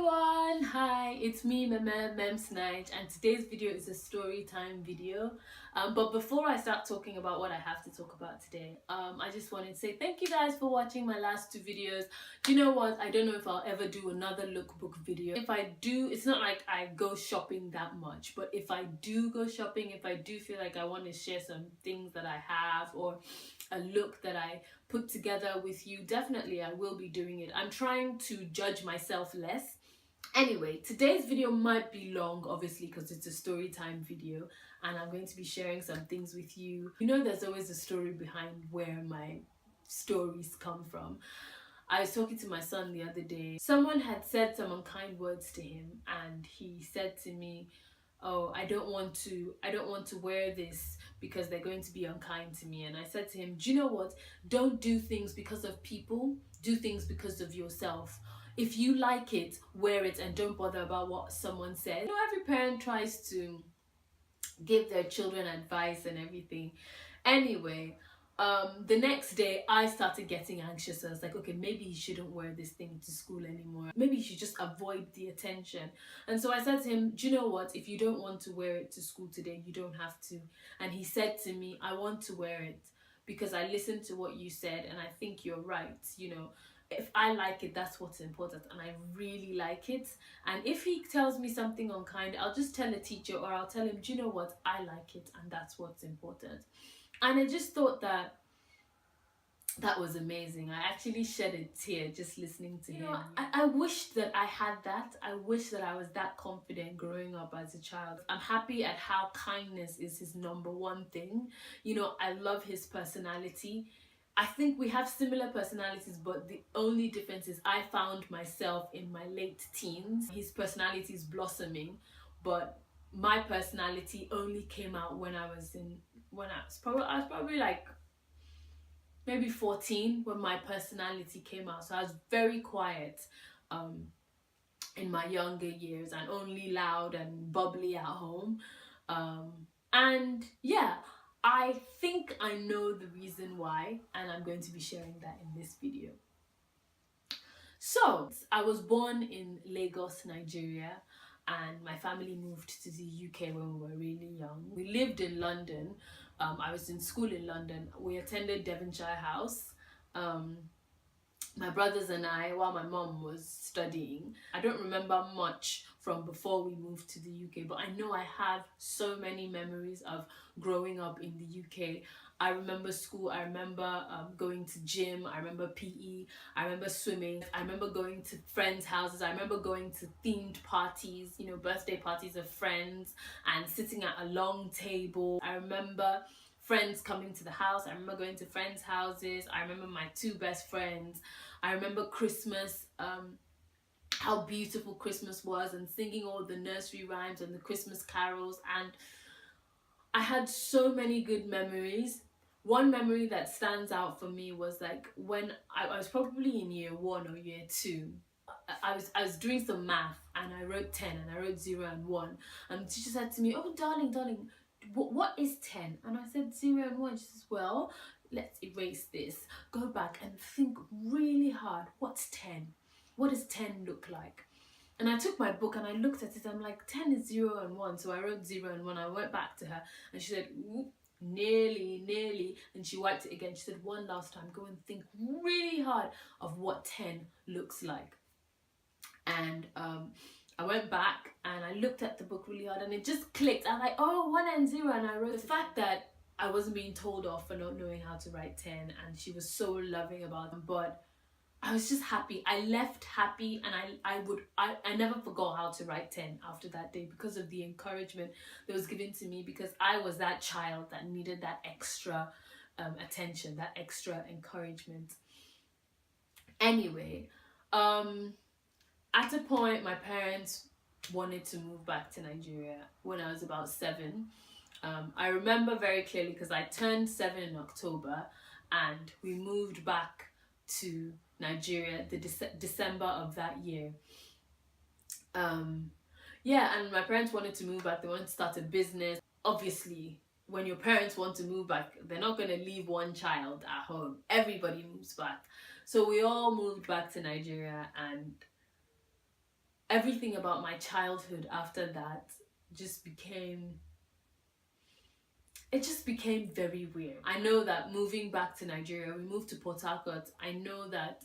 everyone, hi, it's me Mems Night, and today's video is a story time video. But before I start talking about what I have to talk about today, I just wanted to say thank you guys for watching my last two videos. Do you know what? I don't know if I'll ever do another lookbook video. If I do, it's not like I go shopping that much, but if I do go shopping, if I do feel like I want to share some things that I have or a look that I put together with you, definitely I will be doing it. I'm trying to judge myself less. Anyway, today's video might be long, obviously, because it's a story time video and I'm going to be sharing some things with you. You know, there's always a story behind where my stories come from. I was talking to my son the other day. Someone had said some unkind words to him and he said to me, oh, I don't want to wear this because they're going to be unkind to me. And I said to him, do you know what? Don't do things because of people. Do things because of yourself. If you like it, wear it and don't bother about what someone says. You know, every parent tries to give their children advice and everything. Anyway, the next day I started getting anxious. I was like, okay, maybe you shouldn't wear this thing to school anymore. Maybe you should just avoid the attention. And so I said to him, do you know what? If you don't want to wear it to school today, you don't have to. And he said to me, I want to wear it because I listened to what you said and I think you're right. You know, if I like it, that's what's important, and I really like it. And if he tells me something unkind, I'll just tell a teacher or I'll tell him, do you know what? I like it and that's what's important. And I just thought that was amazing. I actually shed a tear just listening to him. Know, I wished that I had that. I wish that I was that confident growing up as a child. I'm happy at how kindness is his number one thing. You know, I love his personality. I think we have similar personalities, but the only difference is I found myself in my late teens. His personality is blossoming, but my personality only came out when I was probably like maybe 14 when my personality came out. So I was very quiet in my younger years and only loud and bubbly at home. And yeah, I think I know the reason why, and I'm going to be sharing that in this video. So, I was born in Lagos, Nigeria, and my family moved to the UK when we were really young. We lived in London. I was in school in London. We attended Devonshire House. My brothers and I, while my mom was studying. I don't remember much from before we moved to the UK, but I know I have so many memories of growing up in the UK. I remember school, I remember going to gym, I remember PE, I remember swimming, I remember going to friends' houses, I remember going to themed parties, you know, birthday parties of friends and sitting at a long table. I remember friends coming to the house. I remember going to friends' houses. I remember my two best friends. I remember Christmas, how beautiful Christmas was, and singing all the nursery rhymes and the Christmas carols. And I had so many good memories. One memory that stands out for me was like when I was probably in year 1 or year 2. I was doing some math and I wrote 10 and I wrote 0 and 1. And the teacher said to me, oh darling, what is 10? And I said 0 and 1. She says, well, let's erase this. Go back and think really hard. What's 10? What does 10 look like? And I took my book and I looked at it. I'm like, 10 is 0 and 1. So I wrote 0 and 1. I went back to her and she said, nearly. And she wiped it again. She said, one last time, go and think really hard of what 10 looks like. And I went back and I looked at the book really hard and it just clicked. I'm like, oh, 1 and 0. And I wrote the fact that I wasn't being told off for not knowing how to write 10, and she was so loving about them. But I was just happy. I left happy, and I never forgot how to write 10 after that day because of the encouragement that was given to me, because I was that child that needed that extra attention, that extra encouragement. Anyway, at a point, my parents wanted to move back to Nigeria when I was about 7. I remember very clearly because I turned 7 in October and we moved back to Nigeria the December of that year. Yeah, and my parents wanted to move back. They wanted to start a business. Obviously, when your parents want to move back, they're not going to leave one child at home. Everybody moves back. So we all moved back to Nigeria, and everything about my childhood after that just became, it just became very weird. I know that moving back to Nigeria, we moved to Port Harcourt, I know that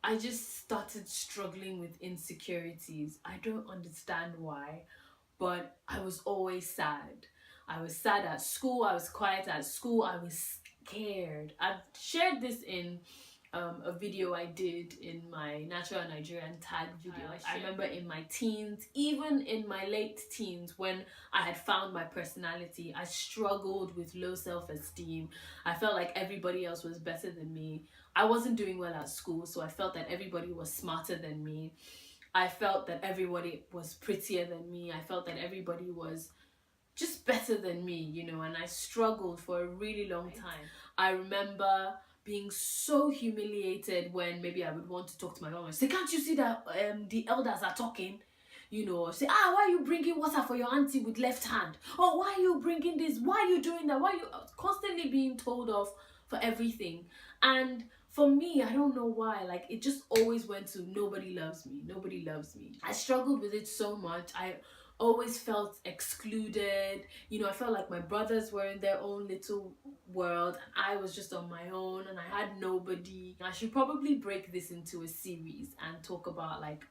I just started struggling with insecurities. I don't understand why, but I was always sad. I was sad at school, I was quiet at school, I was scared. I've shared this in a video I did in my Natural Nigerian tag video. I remember in my teens, even in my late teens, when I had found my personality, I struggled with low self-esteem. I felt like everybody else was better than me. I wasn't doing well at school, so I felt that everybody was smarter than me. I felt that everybody was prettier than me. I felt that everybody was just better than me, you know, and I struggled for a really long time. I remember being so humiliated when maybe I would want to talk to my mom and say, can't you see that the elders are talking? You know, say, why are you bringing water for your auntie with left hand? Oh, why are you bringing this? Why are you doing that? Why are you constantly being told off for everything? And for me, I don't know why, like, it just always went to nobody loves me, nobody loves me. I struggled with it so much. I always felt excluded. You know, I felt like my brothers were in their own little world and I was just on my own and I had nobody. I should probably break this into a series and talk about like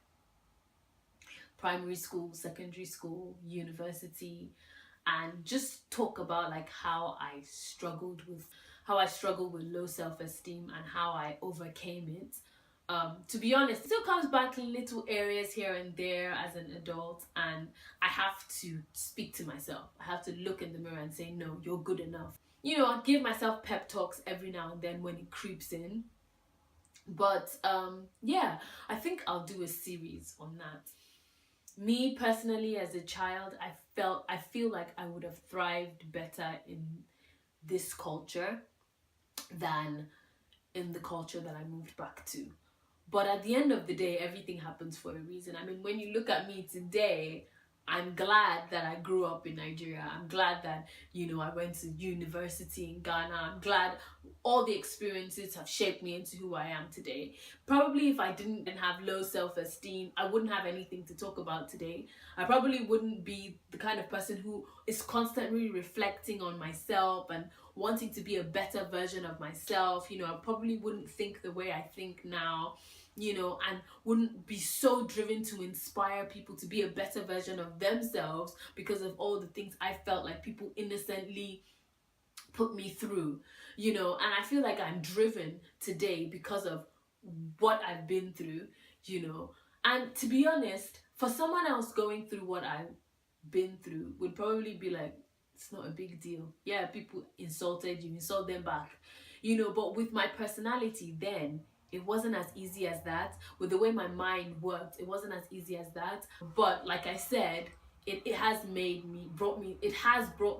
primary school, secondary school, university, and just talk about like how I struggled with low self-esteem and how I overcame it. To be honest, it still comes back in little areas here and there as an adult, and I have to speak to myself. I have to look in the mirror and say, no, you're good enough. You know, I give myself pep talks every now and then when it creeps in. But yeah, I think I'll do a series on that. Me personally, as a child, I feel like I would have thrived better in this culture than in the culture that I moved back to. But at the end of the day, everything happens for a reason. I mean, when you look at me today, I'm glad that I grew up in Nigeria. I'm glad that, you know, I went to university in Ghana. I'm glad all the experiences have shaped me into who I am today. Probably if I didn't have low self-esteem, I wouldn't have anything to talk about today. I probably wouldn't be the kind of person who is constantly reflecting on myself and wanting to be a better version of myself. You know, I probably wouldn't think the way I think now, you know, and wouldn't be so driven to inspire people to be a better version of themselves because of all the things I felt like people innocently put me through, you know. And I feel like I'm driven today because of what I've been through, you know. And to be honest, for someone else going through what I've been through would probably be like, it's not a big deal. Yeah, people insulted you, insult them back, you know. But with my personality then, it wasn't as easy as that. With the way my mind worked, it wasn't as easy as that. But like I said, it has brought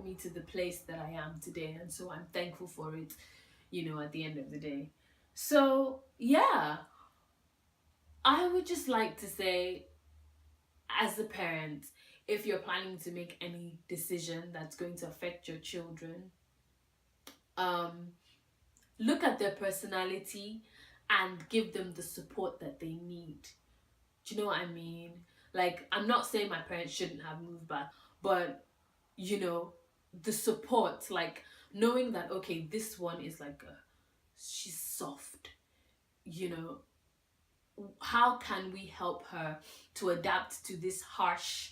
me to the place that I am today, and so I'm thankful for it, you know, at the end of the day. So yeah, I would just like to say, as a parent, if you're planning to make any decision that's going to affect your children, look at their personality and give them the support that they need. Do you know what I mean? Like, I'm not saying my parents shouldn't have moved back, but, you know, the support, like knowing that, okay, this one is like she's soft, you know, how can we help her to adapt to this harsh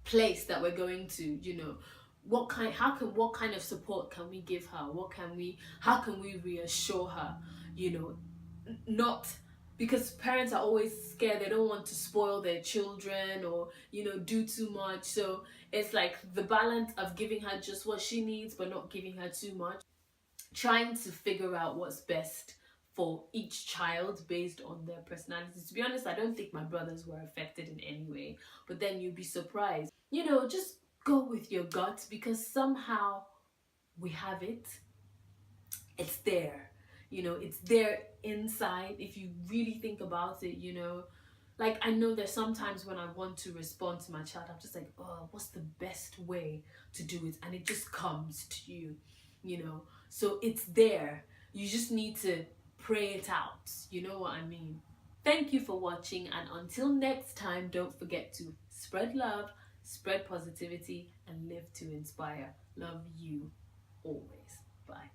place that we're going to, you know? What kind of support can we give her? How can we reassure her, you know? Not because parents are always scared, they don't want to spoil their children or, you know, do too much. So it's like the balance of giving her just what she needs but not giving her too much, trying to figure out what's best for each child based on their personalities. To be honest, I don't think my brothers were affected in any way, but then you'd be surprised. You know, just go with your gut, because somehow we have it. It's there. You know, it's there inside if you really think about it, you know. Like, I know there's sometimes when I want to respond to my child, I'm just like, oh, what's the best way to do it? And it just comes to you, you know. So it's there. You just need to pray it out. You know what I mean? Thank you for watching, and until next time, don't forget to spread love, spread positivity, and live to inspire. Love you always. Bye.